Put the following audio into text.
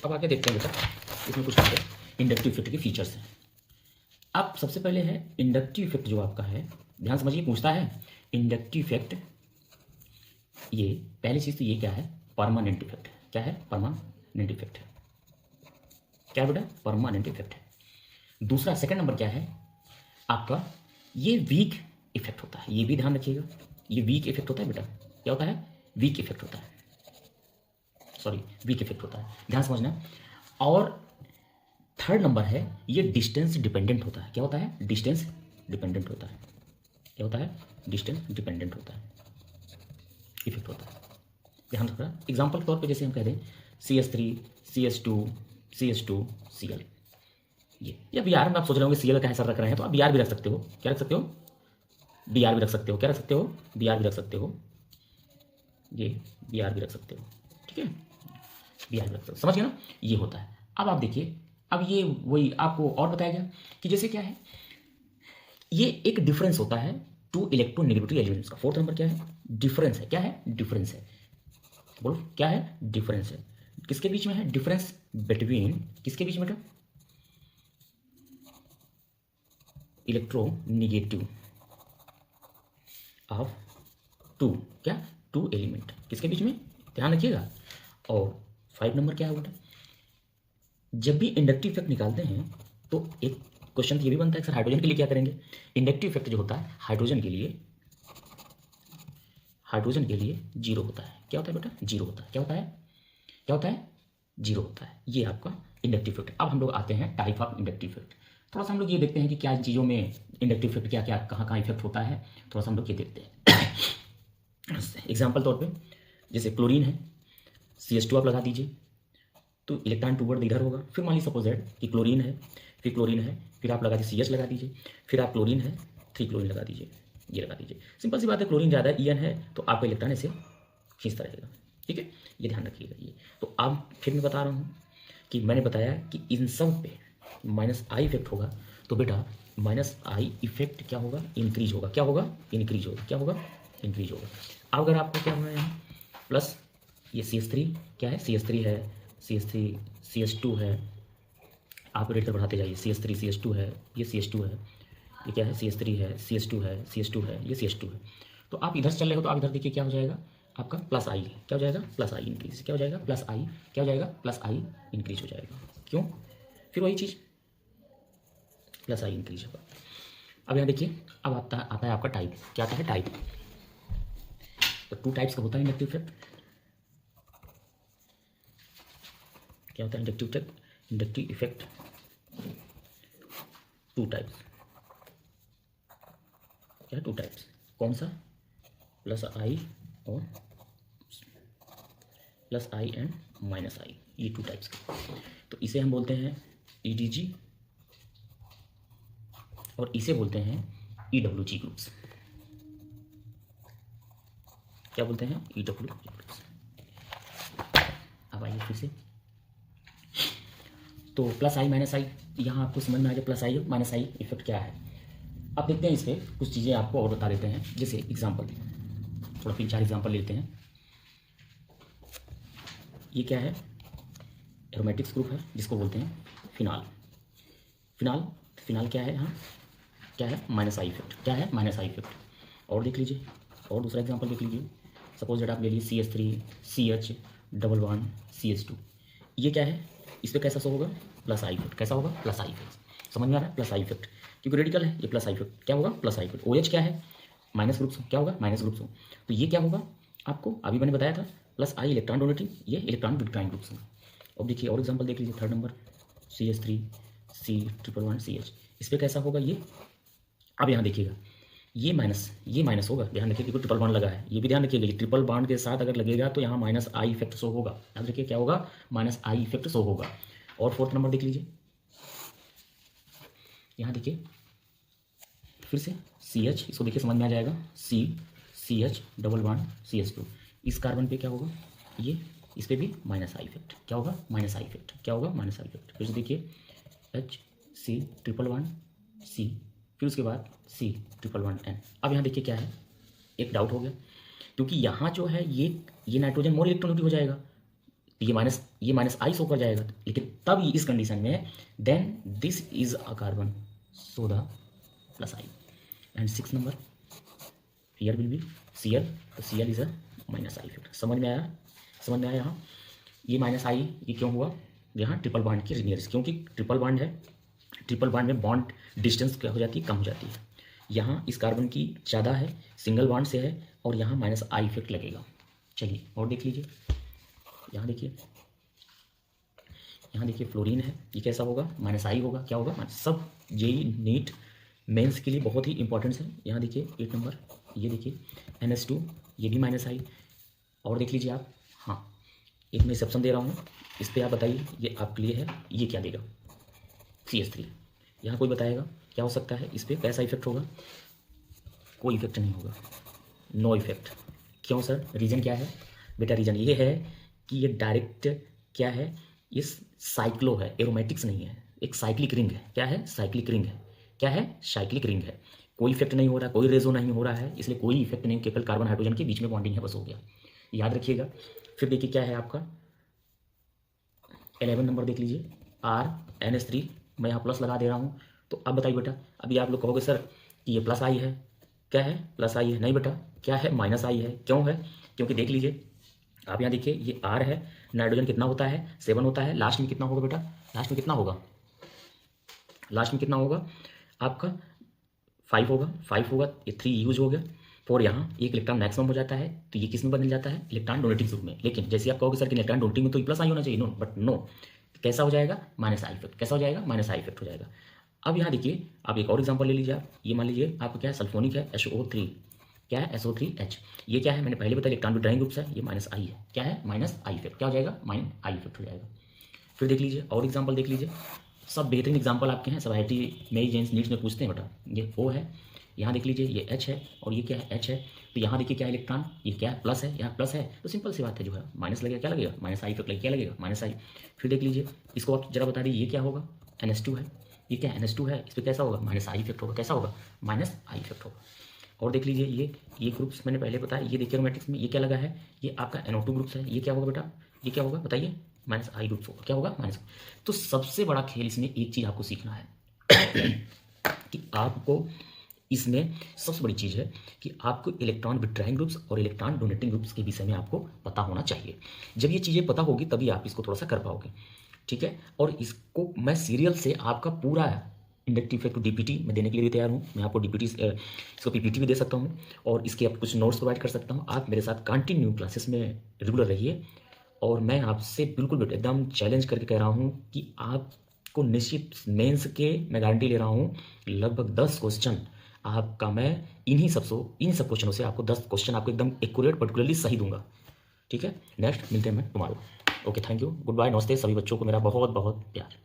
अब आगे देखते हैं बेटा, इसमें कुछ इंडक्टिव इफेक्ट के फीचर्स हैं। अब सबसे पहले है इंडक्टिव इफेक्ट जो आपका है, ध्यान समझिए, पूछता है इंडक्टिव इफेक्ट, ये पहली चीज तो ये क्या है, परमानेंट इफेक्ट। क्या है? परमानेंट इफेक्ट है। क्या बेटा? परमानेंट इफेक्ट है। दूसरा सेकंड नंबर क्या है आपका, ये वीक इफेक्ट होता है। ये भी ध्यान रखिएगा, ये वीक इफेक्ट होता है बेटा। क्या होता है? वीक इफेक्ट होता है, सॉरी वीक इफेक्ट होता है, ध्यान समझना। और थर्ड नंबर है ये डिस्टेंस डिपेंडेंट होता है। क्या होता है? डिस्टेंस डिपेंडेंट होता है। क्या होता है? डिस्टेंस डिपेंडेंट होता है, इफेक्ट होता है, ध्यान रखना। एग्जाम्पल के तौर पे जैसे हम कह दें CH3 CH2 CH2 Cl, ये Br में आप सोच रहे होंगे Cl का ऐसा रख रहे हैं, तो आप Br भी रख सकते हो। क्या रख सकते हो? Br भी रख सकते हो। क्या रख सकते हो? Br भी रख सकते हो, ये Br भी रख सकते हो, ठीक है, Br भी रख सकते हो, समझ गए ना? ये होता है। अब आप देखिए, अब ये वही आपको और बताया गया कि जैसे क्या है, ये एक डिफरेंस होता है टू इलेक्ट्रोनेगेटिविटी एलिमेंट्स का। फोर्थ नंबर क्या है? डिफरेंस है। क्या है? डिफरेंस है। बोलो क्या है? डिफरेंस है। किसके बीच में है? डिफरेंस बिटवीन, किसके बीच में बेटा? इलेक्ट्रोनेगेटिव ऑफ टू, क्या? टू एलिमेंट, किसके बीच में? ध्यान रखिएगा। और 5 नंबर क्या है बेटा? जब भी इंडक्टिव इफेक्ट निकालते हैं तो एक क्वेश्चन ये भी बनता है सर हाइड्रोजन के लिए क्या करेंगे? इंडक्टिव इफेक्ट जो होता है हाइड्रोजन के लिए, हाइड्रोजन के लिए जीरो होता है। क्या होता है बेटा? जीरो होता है। क्या होता है? क्या होता है? जीरो होता है। ये आपका इंडक्टिव इफेक्ट। अब हम लोग आते हैं टाइप ऑफ इंडक्टिव इफेक्ट। थोड़ा सा हम लोग ये देखते हैं कि क्या चीज़ों में इंडक्टिव इफेक्ट, क्या क्या कहाँ कहाँ इफेक्ट होता है, थोड़ा सा हम लोग ये देखते हैं। एग्जाम्पल तौर पे जैसे क्लोरीन है, CH2 आप लगा दीजिए तो इलेक्ट्रॉन टू वर्ड इधर होगा। फिर मान लीजिए सपोज दैट कि क्लोरीन है, फिर क्लोरीन है, फिर आप लगा दीजिए CH लगा दीजिए, फिर आप क्लोरीन है 3 क्लोरीन लगा दीजिए, ये लगा दीजिए। सिंपल सी बात है, क्लोरीन ज़्यादा EN है तो आपका इलेक्ट्रॉन ऐसे खींचता रहेगा, ठीक है, ये ध्यान रखिएगा। ये तो अब फिर मैं बता रहा हूँ कि मैंने बताया कि इन सब पे -I इफेक्ट होगा, तो बेटा -I इफेक्ट क्या होगा? इंक्रीज होगा। क्या होगा? इंक्रीज होगा। क्या होगा? इंक्रीज होगा। अब अगर आपको क्या होगा यहाँ प्लस, ये CH3 क्या है? CH3 है, CH3 CH2 है, आप रेट बढ़ाते जाइए, CH3 CH2 है, ये CH2 है, ये क्या है? CH3 है, CH2 है, CH2 है, ये CH2 है। तो आप इधर चल रहे हो तो आप इधर देखिए क्या हो जाएगा आपका +I। क्या हो जाएगा? +I increase. क्या हो जाएगा? +I। क्या हो जाएगा? +I इंक्रीज हो जाएगा। क्यों? फिर वही चीज़ +I इंक्रीज होगा। अब यहाँ देखिए, अब आता है आपका टाइप। क्या आता है? टाइप। तो 2 टाइप्स का होता है इंडक्टिव इफेक्ट। क्या होता है inductive effect? Inductive effect 2 types. क्या है? 2 टाइप्स। कौन सा? +I और +I एंड -I, ये 2 टाइप्स के। तो इसे हम बोलते हैं EDG और इसे बोलते हैं EWG ग्रुप्स। क्या बोलते हैं? EWG groups. अब आइए फिर से, तो +I -I यहाँ आपको समझ में आ गया, +I और -I इफेक्ट क्या है। अब देखते हैं इस पर कुछ चीज़ें आपको और बता देते हैं। जैसे एग्जाम्पल, थोड़ा 3-4 एग्जाम्पल लेते हैं। ये क्या है? एरोमेटिक्स ग्रुप है जिसको बोलते हैं फिनाल। फिनाल, फिनाल क्या है यहाँ? क्या है? -I effect. क्या है? -I effect. और देख लीजिए, और दूसरा एग्जाम्पल देख लीजिए। सपोज दैट आप ले लीजिए CH3 CH double bond CH2, ये क्या है? इस पर कैसा शो होगा? +I effect. कैसा होगा? +I effect. समझ में आ रहा है? +I इफेक्ट, क्योंकि रेडिकल है ये +I इफेक्ट। क्या होगा? +I effect. OH क्या है? Minus groups. क्या होगा? माइनस ग्रुप्स हो, तो ये क्या होगा? आपको अभी मैंने बताया था +I इलेक्ट्रॉन डोनेटिंग, ये इलेक्ट्रॉन विड्रॉइंग ग्रुप्स हैं। अब देखिए और एग्जाम्पल देख लीजिए, 3rd नंबर CH3 C111CH, इस पर कैसा होगा ये? अब यहाँ देखिएगा, ये माइनस होगा, ध्यान रखिए, क्योंकि ट्रिपल बॉन्ड लगा है। ये भी ध्यान रखिएगा, ये ट्रिपल बॉन्ड के साथ अगर लगेगा तो यहाँ -I इफेक्ट शो होगा। ध्यान रखिए क्या होगा? -I इफेक्ट शो होगा। और 4th नंबर देख लीजिए, यहाँ देखिए फिर से CH, इसको देखिए समझ में आ जाएगा, CH डबल बॉन्ड CH2, इस कार्बन पे क्या होगा? ये इस पे भी -I इफेक्ट। क्या होगा? -I effect. क्या होगा? -I effect. फिर से देखिए HC ट्रिपल बॉन्ड C, फिर उसके बाद C ट्रिपल बॉन्ड N। अब यहाँ देखिए क्या है, एक डाउट हो गया, क्योंकि यहाँ जो है ये नाइट्रोजन मोर इलेक्ट्रोनेगेटिव हो जाएगा, तो ये माइनस आई शो कर जाएगा, लेकिन तब इस कंडीशन में then this is a carbon, so the plus I. And 6 number here will be Cl, तो Cl is a minus I effect. समझ में आया? समझ में आया? यहाँ ये माइनस आई ये क्यों हुआ? यहाँ ट्रिपल बॉन्ड की नियरेस्ट, क्योंकि ट्रिपल बॉन्ड है, ट्रिपल बॉन्ड में बॉन्ड डिस्टेंस क्या हो जाती है? कम हो जाती है। यहाँ इस कार्बन की ज़्यादा है, सिंगल बॉन्ड से है, और यहाँ माइनस आई इफेक्ट लगेगा। चलिए और देख लीजिए, यहाँ देखिए, यहाँ देखिए फ्लोरीन है, ये कैसा होगा? माइनस आई होगा। क्या होगा? सब जेई नीट मेंस के लिए बहुत ही इंपॉर्टेंट है। यहाँ देखिए 8 नंबर, ये देखिए NH2, ये भी माइनस आई। और देख लीजिए आप, हाँ एक मैं एक्सेप्शन दे रहा हूँ, इस पर आप बताइए, ये आपके लिए है, ये क्या देगा? CH3। यहाँ कोई बताएगा क्या हो सकता है इस पर? कैसा इफेक्ट होगा? कोई इफेक्ट नहीं होगा, नो इफेक्ट। क्यों सर? रीज़न क्या है बेटा? रीज़न ये है कि ये डायरेक्ट क्या है, ये साइक्लो है, एरोमेटिक्स नहीं है, एक साइक्लिक रिंग है। क्या है? साइक्लिक रिंग है। क्या है? साइक्लिक रिंग है। कोई इफेक्ट नहीं हो रहा, कोई रेजो नहीं हो रहा है, इसलिए कोई इफेक्ट नहीं, केवल कार्बन हाइड्रोजन के बीच में बॉन्डिंग है, बस हो गया, याद रखिएगा। फिर देखिए क्या है आपका 11 नंबर, देख लीजिए RNH3, मैं यहाँ प्लस लगा दे रहा हूँ। तो अब बताइए बेटा, अभी आप लोग कहोगे सर कि ये प्लस आई है। क्या है? प्लस आई है। नहीं बेटा, क्या है? माइनस आई है। क्यों है? क्योंकि देख लीजिए आप यहाँ देखिए, ये R है, नाइट्रोजन कितना होता है? 7 होता है। लास्ट में कितना होगा बेटा? लास्ट में कितना होगा? लास्ट में कितना होगा आपका? 5 होगा। 5 होगा, ये 3 यूज हो गया, 4 यहाँ, एक इलेक्ट्रॉन मैक्सिमम हो जाता है, तो ये किस में बदल जाता है? इलेक्ट्रॉन डोनेटिंग ग्रुप में। लेकिन जैसे आप कहोगे सर कि इलेक्ट्रॉन डोनेटिंग में तो प्लस आई होना चाहिए, नो, बट नो, कैसा हो जाएगा? Minus I effect. कैसा हो जाएगा? माइनस आई इफेक्ट हो जाएगा। अब यहाँ देखिए, आप एक और एग्जाम्पल ले लीजिए, आप ये मान लीजिए आपका क्या है? सल्फोनिक है, SO3, क्या है? SO3H। ये क्या है? मैंने पहले बताया इलेक्ट्रॉन विड्राइंग ग्रुप्स है, ये माइनस आई है। क्या है? Minus I effect. क्या हो जाएगा? माइनस आई इफेक्ट हो जाएगा। फिर देख लीजिए और एग्जाम्पल देख लीजिए, सब बेहतरीन एग्जाम्पल आपके हैं, सब IIT में जेन्स नीट्स में पूछते हैं बेटा। ये O है, यहाँ देख लीजिए ये H है, और ये क्या है? H है। तो यहाँ देखिए क्या इलेक्ट्रॉन, ये क्या है? प्लस है, यहाँ प्लस है, तो सिंपल सी बात है, जो है माइनस लगेगा। क्या लगेगा? माइनस आई इफेक्ट लगेगा। क्या लगेगा? माइनस आई। फिर देख लीजिए इसको आप जरा बता दीजिए, ये क्या होगा? NH2 है, ये क्या है? NH2 है, इस पर कैसा होगा? माइनस आई इफेक्ट होगा। कैसा होगा? माइनस आई इफेक्ट होगा। और देख लीजिए ये ग्रुप्स मैंने पहले बताया, ये देखिए एरोमेटिक्स में ये क्या लगा है? ये आपका NO2 ग्रुप्स है। ये क्या होगा बेटा? ये क्या होगा बताइए? माइनस आई ग्रुप्स होगा। क्या होगा? माइनस। तो सबसे बड़ा खेल इसमें एक चीज़ आपको सीखना है कि आपको इसमें सबसे बड़ी चीज़ है कि आपको इलेक्ट्रॉन विड्राइंग ग्रुप्स और इलेक्ट्रॉन डोनेटिंग ग्रुप्स के विषय में आपको पता होना चाहिए। जब ये चीज़ें पता होगी तभी आप इसको थोड़ा सा कर पाओगे, ठीक है। और इसको मैं सीरियल से आपका पूरा इंडक्टिव इफेक्ट DPT मैं देने के लिए भी तैयार हूँ। मैं आपको DPT इसको PPT भी दे सकता हूँ, और इसके आप कुछ नोट्स प्रोवाइड कर सकता हूँ। आप मेरे साथ कंटिन्यू क्लासेस में रेगुलर रहिए, और मैं आपसे बिल्कुल एकदम चैलेंज करके कह रहा हूँ कि आपको निश्चित मेंस के मैं गारंटी ले रहा हूँ, लगभग 10 क्वेश्चन आपका मैं इन सब क्वेश्चनों से आपको 10 क्वेश्चन आपको एकदम एक्यूरेट पर्टिकुलरली सही दूंगा, ठीक है। नेक्स्ट मिलते हैं मैं tomorrow. Okay, thank you, good bye, नमस्ते। सभी बच्चों को मेरा बहुत बहुत प्यार।